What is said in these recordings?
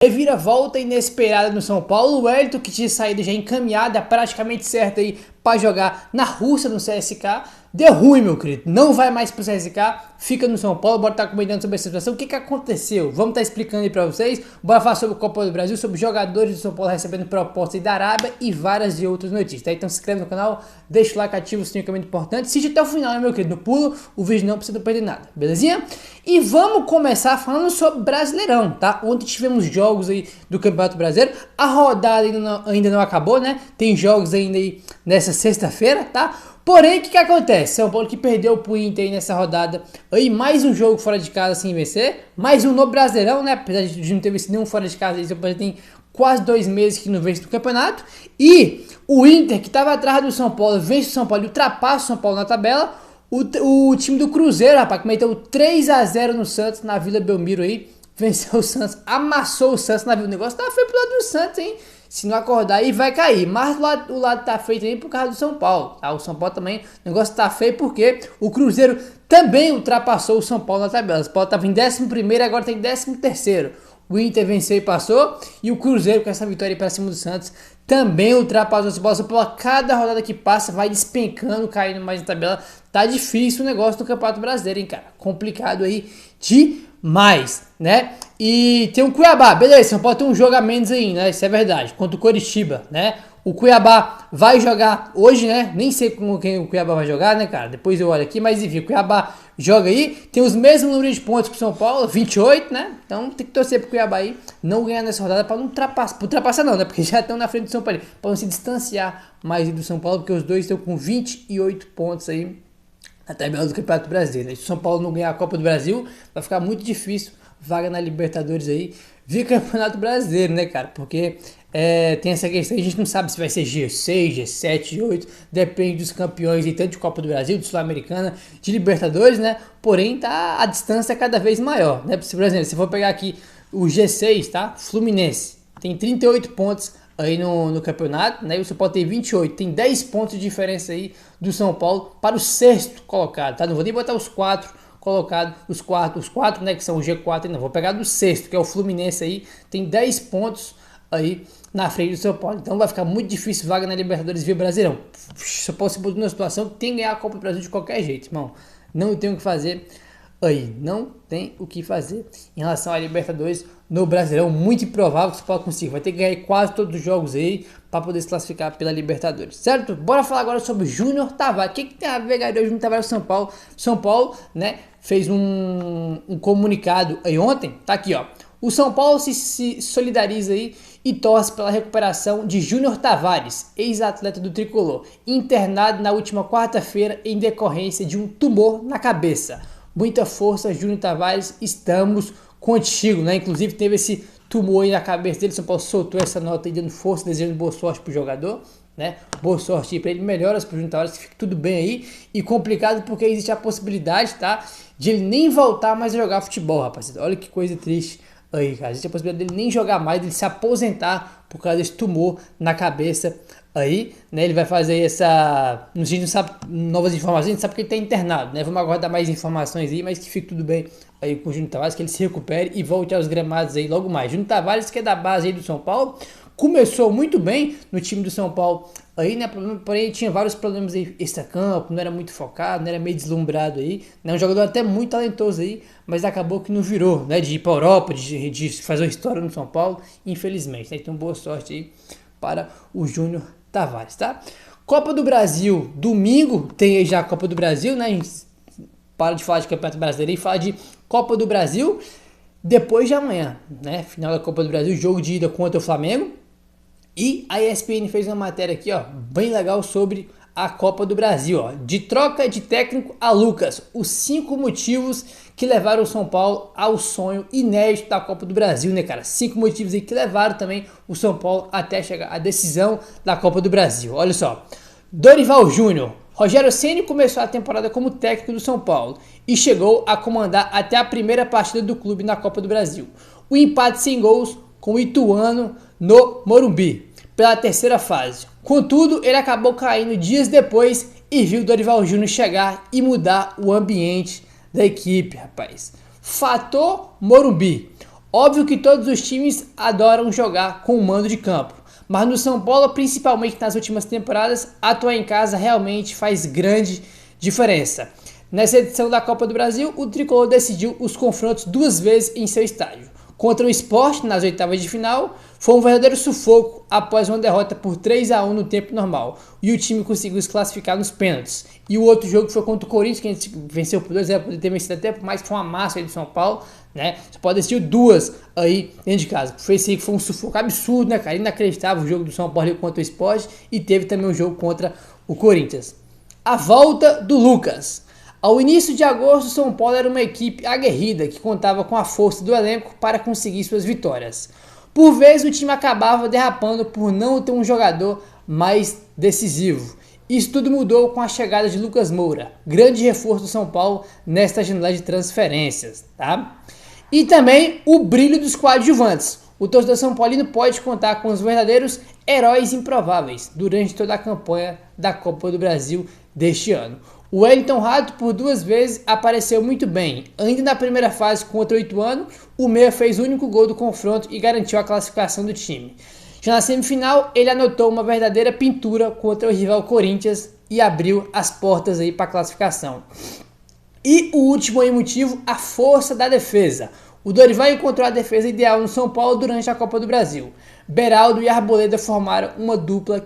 Reviravolta inesperada no São Paulo. O Wellington, que tinha saído já encaminhada, praticamente certa aí para jogar na Rússia no CSK, deu ruim, meu querido. Não vai mais pro CSK, fica no São Paulo. Bora estar comentando sobre essa situação. O que aconteceu? Vamos estar explicando aí para vocês. Bora falar sobre o Copa do Brasil, sobre jogadores do São Paulo recebendo propostas aí da Arábia e várias de outras notícias, tá? Então se inscreve no canal, deixa o like, ativa o sininho, que é muito importante. Assiste até o final, né, meu querido? Não pula o vídeo não, pra você não perder nada, belezinha? E vamos começar falando sobre Brasileirão, tá? Ontem tivemos jogos aí do Campeonato Brasileiro. A rodada ainda não acabou, né? Tem jogos ainda aí nessa sexta-feira, tá? Porém, o que acontece? São Paulo que perdeu pro Inter aí nessa rodada. Aí mais um jogo fora de casa sem vencer. Mais um no Brasileirão, né? Apesar de não ter vencido nenhum fora de casa, aí São Paulo tem quase 2 meses que não vence no campeonato. E o Inter, que estava atrás do São Paulo, vence o São Paulo e ultrapassa o São Paulo na tabela. O time do Cruzeiro, rapaz, que meteu 3-0 no Santos, na Vila Belmiro aí. Venceu o Santos, amassou o Santos na Vila. O negócio tá feio pro lado do Santos, hein? Se não acordar aí, vai cair. Mas o lado tá feio também por causa do São Paulo. Tá? O São Paulo também, o negócio tá feio porque o Cruzeiro também ultrapassou o São Paulo na tabela. O São Paulo tava em 11º, agora tem 13º. O Inter venceu e passou. E o Cruzeiro, com essa vitória aí pra cima do Santos, também ultrapassou o São Paulo. O São Paulo, a cada rodada que passa, vai despencando, caindo mais na tabela. Tá difícil o negócio do Campeonato Brasileiro, hein, cara? Complicado aí demais, né? E tem o Cuiabá, beleza, São Paulo tem um jogo a menos aí, né? Isso é verdade, contra o Coritiba, né? O Cuiabá vai jogar hoje, né? Nem sei com quem o Cuiabá vai jogar, né, cara? Depois eu olho aqui, mas enfim, o Cuiabá joga aí, tem os mesmos números de pontos que o São Paulo, 28, né? Então tem que torcer pro Cuiabá aí não ganhar nessa rodada para não ultrapassar não, né? Porque já estão na frente do São Paulo, para não se distanciar mais do São Paulo, porque os dois estão com 28 pontos aí na tabela do Campeonato Brasileiro. Se o São Paulo não ganhar a Copa do Brasil, vai ficar muito difícil vaga na Libertadores aí, via Campeonato Brasileiro, né, cara? Porque tem essa questão, a gente não sabe se vai ser G6, G7, G8, depende dos campeões aí, tanto de Copa do Brasil, de Sul-Americana, de Libertadores, né? Porém, a distância é cada vez maior, né? Por exemplo, se for pegar aqui o G6, tá? Fluminense tem 38 pontos aí no campeonato, né? E o São Paulo tem 28, tem 10 pontos de diferença aí do São Paulo para o sexto colocado, tá? Não vou nem botar os 4 colocados, os quatro, né, que são o G4, não vou pegar do sexto, que é o Fluminense aí, tem 10 pontos aí na frente do São Paulo. Então vai ficar muito difícil vaga na Libertadores via Brasileirão. O São Paulo se botou numa situação que tem que ganhar a Copa do Brasil de qualquer jeito, irmão. Não tem o que fazer aí, não tem o que fazer em relação à Libertadores no Brasileirão. Muito improvável que o São Paulo consiga, vai ter que ganhar quase todos os jogos aí para poder se classificar pela Libertadores, certo? Bora falar agora sobre o Júnior Tavares. O que tem a ver, galera, o Júnior Tavares do São Paulo? São Paulo, né, fez um comunicado aí ontem, tá aqui, ó. O São Paulo se solidariza aí e torce pela recuperação de Júnior Tavares, ex-atleta do Tricolor, internado na última quarta-feira em decorrência de um tumor na cabeça. Muita força, Júnior Tavares, estamos contigo, né? Inclusive teve esse tumor aí na cabeça dele, São Paulo soltou essa nota aí dando força, desejando boa sorte pro jogador, né? Boa sorte aí pra ele, melhoras pro Júnior Tavares, que fique tudo bem aí. E complicado porque existe a possibilidade, tá? De ele nem voltar mais a jogar futebol, rapaziada. Olha que coisa triste aí, cara. Existe a possibilidade dele nem jogar mais, dele se aposentar por causa desse tumor na cabeça aí, né? Ele vai fazer essa... A gente não sabe novas informações, a gente sabe que ele tá internado, né? Vamos aguardar mais informações aí, mas que fique tudo bem aí com o Júnior Tavares, que ele se recupere e volte aos gramados aí logo mais. Júnior Tavares, que é da base aí do São Paulo, começou muito bem no time do São Paulo aí, né? Porém tinha vários problemas aí extra-campo, não era muito focado, não era meio deslumbrado aí, né? Um jogador até muito talentoso aí, mas acabou que não virou, né? De ir pra Europa, de fazer uma história no São Paulo, infelizmente, né? Então boa sorte aí para o Júnior Tavares, tá? Copa do Brasil, domingo tem aí já a Copa do Brasil, né? A gente para de falar de Campeonato Brasileiro e fala de Copa do Brasil depois de amanhã, né? Final da Copa do Brasil, jogo de ida contra o Flamengo. E a ESPN fez uma matéria aqui, ó, bem legal sobre a Copa do Brasil, ó. De troca de técnico a Lucas, os 5 motivos que levaram o São Paulo ao sonho inédito da Copa do Brasil, né, cara? 5 motivos aí que levaram também o São Paulo até chegar à decisão da Copa do Brasil. Olha só, Dorival Júnior. Rogério Ceni começou a temporada como técnico do São Paulo e chegou a comandar até a primeira partida do clube na Copa do Brasil. O empate sem gols com o Ituano no Morumbi, pela terceira fase. Contudo, ele acabou caindo dias depois e viu Dorival Júnior chegar e mudar o ambiente da equipe, rapaz. Fator Morumbi. Óbvio que todos os times adoram jogar com o mando de campo, mas no São Paulo, principalmente nas últimas temporadas, atuar em casa realmente faz grande diferença. Nessa edição da Copa do Brasil, o Tricolor decidiu os confrontos 2 vezes em seu estádio. Contra o Sport, nas oitavas de final, foi um verdadeiro sufoco após uma derrota por 3-1 no tempo normal. E o time conseguiu se classificar nos pênaltis. E o outro jogo foi contra o Corinthians, que a gente venceu por 2-0, poderia ter vencido até mais, que foi uma massa aí do São Paulo, né? Você pode assistir 2 aí dentro de casa. Foi esse aí que foi um sufoco absurdo, né, cara? Inacreditável o jogo do São Paulo contra o Sport. E teve também um jogo contra o Corinthians. A volta do Lucas. Ao início de agosto, o São Paulo era uma equipe aguerrida que contava com a força do elenco para conseguir suas vitórias. Por vezes, o time acabava derrapando por não ter um jogador mais decisivo. Isso tudo mudou com a chegada de Lucas Moura, grande reforço do São Paulo nesta janela de transferências, tá? E também o brilho dos coadjuvantes. O torcedor São Paulino pode contar com os verdadeiros heróis improváveis durante toda a campanha da Copa do Brasil deste ano. O Wellington Rato, por 2 vezes, apareceu muito bem. Ainda na primeira fase contra o Ituano, o meia fez o único gol do confronto e garantiu a classificação do time. Já na semifinal, ele anotou uma verdadeira pintura contra o rival Corinthians e abriu as portas aí para a classificação. E o último aí motivo, a força da defesa. O Dorival encontrou a defesa ideal no São Paulo durante a Copa do Brasil. Beraldo e Arboleda formaram uma dupla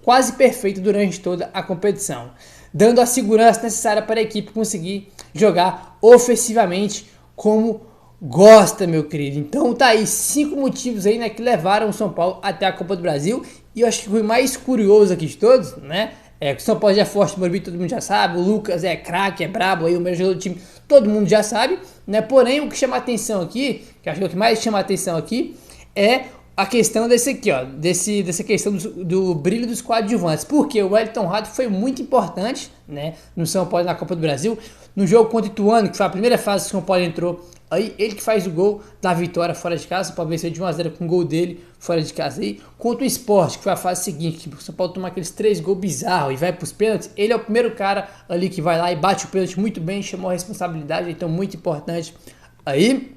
quase perfeita durante toda a competição, dando a segurança necessária para a equipe conseguir jogar ofensivamente como gosta, meu querido. Então tá aí 5 motivos aí, né, que levaram o São Paulo até a Copa do Brasil. E eu acho que o mais curioso aqui de todos, né, é que o São Paulo já é forte no Morumbi, todo mundo já sabe. O Lucas é craque, é brabo, aí o melhor jogador do time, todo mundo já sabe, né? Porém, o que chama a atenção aqui, que acho que é o que mais chama a atenção aqui, é a questão desse aqui, ó, dessa questão do brilho dos coadjuvantes. Porque o Wellington Rato foi muito importante, né, no São Paulo na Copa do Brasil. No jogo contra o Ituano, que foi a primeira fase que o São Paulo entrou, aí ele que faz o gol da vitória fora de casa, pode vencer de 1-0 com o gol dele fora de casa aí. Contra o Sport, que foi a fase seguinte, que o São Paulo toma aqueles 3 gols bizarros e vai para os pênaltis, ele é o primeiro cara ali que vai lá e bate o pênalti muito bem, chamou a responsabilidade, então muito importante aí.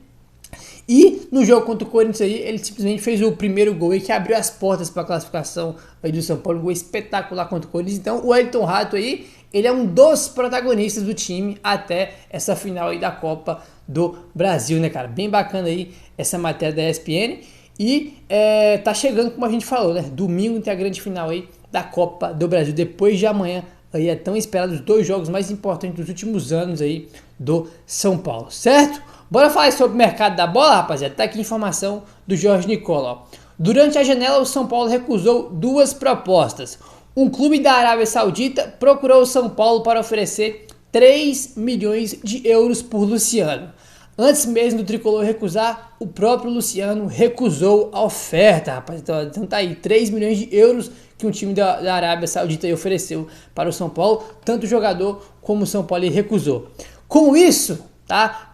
E no jogo contra o Corinthians aí, ele simplesmente fez o primeiro gol aí que abriu as portas para a classificação aí do São Paulo, um gol espetacular contra o Corinthians. Então o Wellington Rato aí, ele é um dos protagonistas do time até essa final aí da Copa do Brasil, né, cara? Bem bacana aí essa matéria da ESPN. E tá chegando, como a gente falou, né? Domingo tem a grande final aí da Copa do Brasil. Depois de amanhã aí é tão esperado os 2 jogos mais importantes dos últimos anos aí do São Paulo, certo? Bora falar sobre o mercado da bola, rapaziada. Tá aqui a informação do Jorge Nicola. Durante a janela, o São Paulo recusou 2 propostas. Um clube da Arábia Saudita procurou o São Paulo para oferecer 3 milhões de euros por Luciano. Antes mesmo do Tricolor recusar, o próprio Luciano recusou a oferta, rapaz. Então tá aí, 3 milhões de euros que um time da Arábia Saudita ofereceu para o São Paulo. Tanto o jogador como o São Paulo recusou. Com isso, tá?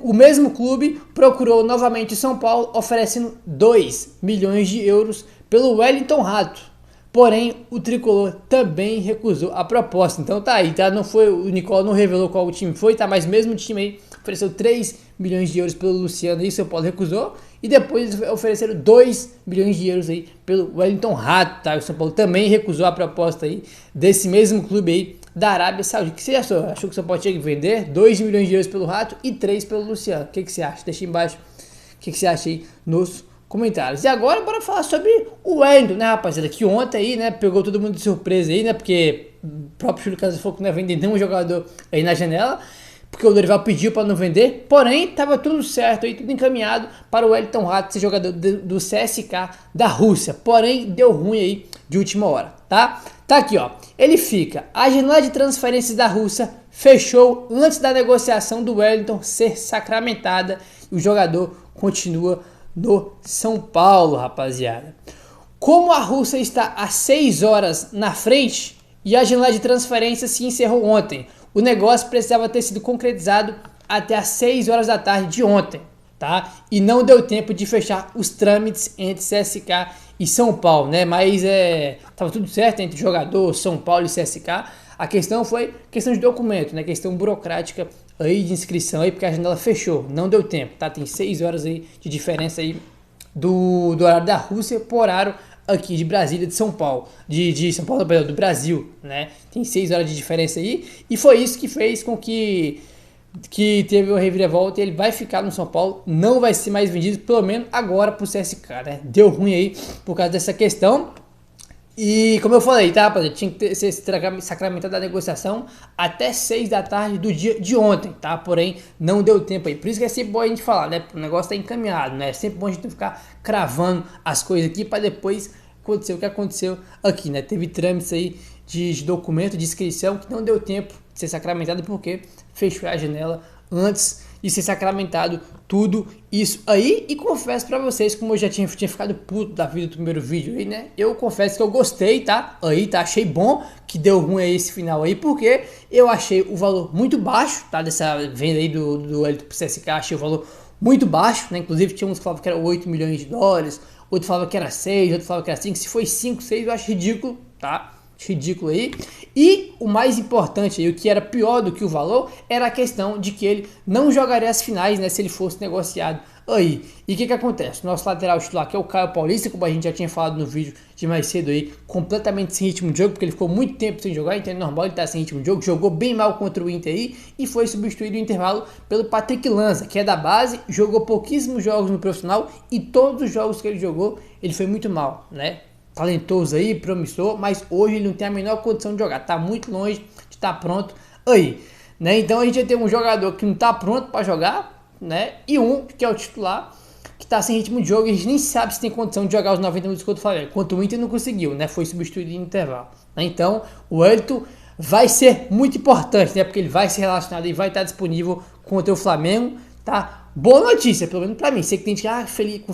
O mesmo clube procurou novamente o São Paulo, oferecendo 2 milhões de euros pelo Wellington Rato. Porém, o Tricolor também recusou a proposta. Então tá aí, tá? Não foi, o Nicola não revelou qual o time foi, tá? Mas mesmo o time aí ofereceu 3 milhões de euros pelo Luciano e o São Paulo recusou. E depois eles ofereceram 2 milhões de euros aí pelo Wellington Rato, tá? O São Paulo também recusou a proposta aí desse mesmo clube aí da Arábia Saudita. O que você achou? Achou que o São Paulo tinha que vender 2 milhões de euros pelo Rato e 3 pelo Luciano? O que você acha? Deixa aí embaixo o que você acha aí nos comentários. E agora bora falar sobre o Wellington, né, rapaziada? Que ontem aí, né, pegou todo mundo de surpresa aí, né? Porque o próprio Júlio César falou que não ia vender nenhum jogador aí na janela, porque o Dorival pediu para não vender. Porém, tava tudo certo aí, tudo encaminhado para o Wellington Rato ser jogador do CSKA da Rússia. Porém, deu ruim aí de última hora, tá? Tá aqui, ó. Ele fica. A janela de transferências da Rússia fechou antes da negociação do Wellington ser sacramentada e o jogador continua no São Paulo, rapaziada. Como a Rússia está a 6 horas na frente e a janela de transferência se encerrou ontem, o negócio precisava ter sido concretizado até as 6 horas da tarde de ontem, tá? E não deu tempo de fechar os trâmites entre CSKA e São Paulo, né? Mas tava tudo certo entre jogador, São Paulo e CSKA. A questão foi questão de documento, né? Questão burocrática aí de inscrição aí, porque a janela fechou, não deu tempo, tá? Tem 6 horas aí de diferença aí do horário da Rússia pro horário aqui de Brasília, de São Paulo, de São Paulo, perdão, do Brasil, né? Tem 6 horas de diferença aí, e foi isso que fez com que teve o reviravolta e ele vai ficar no São Paulo, não vai ser mais vendido, pelo menos agora pro CSK, né? Deu ruim aí por causa dessa questão. E como eu falei, tá, rapaziada, tinha que ter ser sacramentado a negociação até 6 da tarde do dia de ontem, tá? Porém, não deu tempo aí. Por isso que é sempre bom a gente falar, né? O negócio tá encaminhado, né? É sempre bom a gente não ficar cravando as coisas aqui para depois acontecer o que aconteceu aqui, né? Teve trâmites aí de documento, de inscrição que não deu tempo de ser sacramentado porque fechou a janela antes de ser sacramentado tudo isso aí. E confesso pra vocês, como eu já tinha ficado puto da vida do primeiro vídeo aí, né? Eu confesso que eu gostei, tá? Aí, tá? Achei bom que deu ruim aí esse final aí, porque eu achei o valor muito baixo, tá? Dessa venda aí do Wellington pro CSK, achei o valor muito baixo, né? Inclusive tinha uns que falavam que era 8 milhões de dólares, outro falava que era 6, outro falava que era 5. Se foi 5, 6, eu acho ridículo, tá? Ridículo aí. E o mais importante aí, o que era pior do que o valor, era a questão de que ele não jogaria as finais, né, se ele fosse negociado aí. E o que acontece? Nosso lateral titular, que é o Caio Paulista, como a gente já tinha falado no vídeo de mais cedo aí, completamente sem ritmo de jogo, porque ele ficou muito tempo sem jogar, então é normal ele estar sem ritmo de jogo, jogou bem mal contra o Inter aí, e foi substituído no intervalo pelo Patrick Lanza, que é da base, jogou pouquíssimos jogos no profissional, e todos os jogos que ele jogou, ele foi muito mal, né? Talentoso aí, promissor, mas hoje ele não tem a menor condição de jogar, tá muito longe de estar pronto aí, né? Então a gente vai ter um jogador que não tá pronto para jogar, né? E um que é o titular, que tá sem ritmo de jogo, e a gente nem sabe se tem condição de jogar os 90 minutos contra o Flamengo. Contra o Inter não conseguiu, né? Foi substituído em intervalo, né? Então o Wellington vai ser muito importante, né? Porque ele vai ser relacionado e vai estar disponível contra o Flamengo, tá? Boa notícia, pelo menos pra mim. Sei que tem gente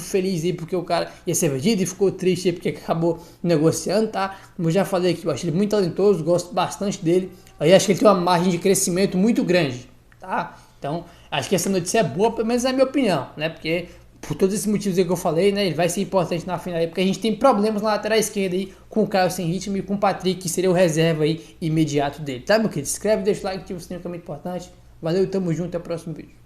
feliz aí porque o cara ia ser vendido e ficou triste aí porque acabou negociando, tá? Como eu já falei aqui, eu acho ele muito talentoso, gosto bastante dele. Aí acho que ele tem uma margem de crescimento muito grande, tá? Então, acho que essa notícia é boa, pelo menos na minha opinião, né? Porque por todos esses motivos aí que eu falei, né? Ele vai ser importante na final aí, porque a gente tem problemas na lateral esquerda aí com o Caio sem ritmo e com o Patrick, que seria o reserva aí imediato dele, tá, meu querido? Se inscreve, deixa o like, ativa o sininho que é muito importante. Valeu, tamo junto, até o próximo vídeo.